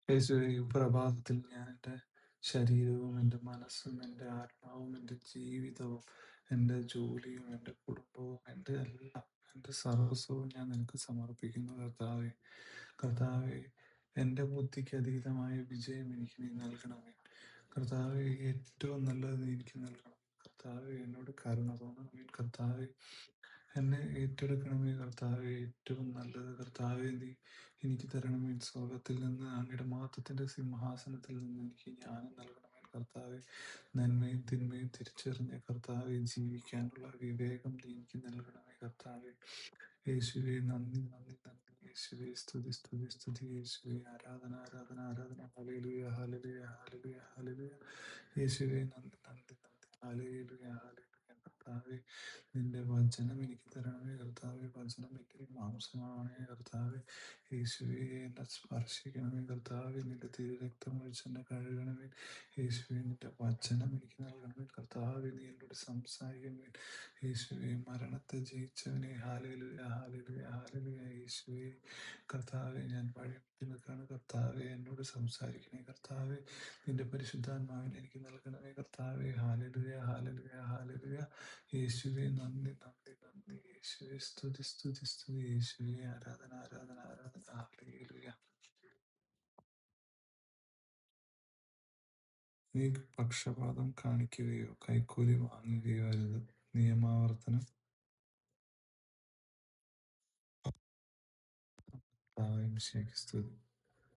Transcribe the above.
യേശുവേ, ഈ പ്രഭാതത്തിൽ ഞാൻ എൻ്റെ ശരീരവും എൻ്റെ മനസ്സും എൻ്റെ ആത്മാവും എൻ്റെ ജീവിതവും എൻ്റെ ജോലിയും എൻ്റെ കുടുംബവും എൻ്റെ എല്ലാം എൻ്റെ സർവസ്വവും ഞാൻ നിനക്ക് സമർപ്പിക്കുന്നു കർത്താവേ. കർത്താവേ, എൻ്റെ ബുദ്ധിക്ക് അതീതമായ വിജയം എനിക്ക് നീ നൽകണമേ. കർത്താവേ, ഏറ്റവും നല്ലത് നീ എനിക്ക് നൽകണം. കർത്താവേ, എന്നോട് കരുണ തോന്നണമേ. കർത്താവേ, എന്നെ ഏറ്റെടുക്കണമേ. കർത്താവേ, ഏറ്റവും നല്ലത് കർത്താവേ നീ എനിക്ക് തരണമേ. സ്വർഗത്തിൽ നിന്ന് അങ്ങയുടെ മഹത്വത്തിന്റെ സിംഹാസനത്തിൽ നിന്ന് എനിക്ക് ജ്ഞാനം നൽകണമേ. കർത്താവെ, നന്മയും തിന്മയും തിരിച്ചറിഞ്ഞ കർത്താവെ ജീവിക്കാനുള്ള വിവേകം നീ എനിക്ക് നൽകണമേ. കർത്താവെ, യേശുവെ നന്ദി നന്ദി നന്ദി. യേശുവെ സ്തുതി സ്തുതി സ്തുതി. യേശുവെ ആരാധന ആരാധന ആരാധന. Hallelujah hallelujah hallelujah hallelujah. യേശുവെ നന്ദി നന്ദി നന്ദി. Hallelujah hallelujah. കർത്താവെ, നിന്റെ വചനം എനിക്ക് തരണമേ. കർത്താവെ, വചനം എനിക്ക് മാംസമാവണമേ. കർത്താവെ, യേശുവെ എന്നെ സ്പർശിക്കണമേ. കർത്താവെ, നിന്റെ തിരുരക്തം ഒഴിച്ച് എന്നെ കഴുകണമേ. യേശുവെ, നിന്റെ വചനം എനിക്ക് നൽകണമേ. കർത്താവെ, നീ എന്നോട് സംസാരിക്കണമേ. യേശുവെ, മരണത്തെ ജയിച്ചവനെ. Hallelujah hallelujah hallelujah. യേശുവെ, കർത്താവെ, ഞാൻ വഴിമുട്ടി നിൽക്കുകയാണ്. കർത്താവെ, എന്നോട് സംസാരിക്കണേ. കർത്താവെ, നിന്റെ പരിശുദ്ധാത്മാവിനെ എനിക്ക് നൽകണമേ. കർത്താവെ, ഹല്ലേലൂയ ഹല്ലേലൂയ ഹല്ലേലൂയ. യേശുവെ നന്ദി നന്ദി നന്ദി. യേശുവെ സ്തുതി സ്തുതി സ്തുതി. യേശുവെ ആരാധന ആരാധന ആരാധന. ഹല്ലേലൂയ. നീ പക്ഷപാതം കാണിക്കുകയോ കൈക്കൂലി വാങ്ങുകയോ അരുത്. നിയമാവർത്തനം 6 സ്തുതി.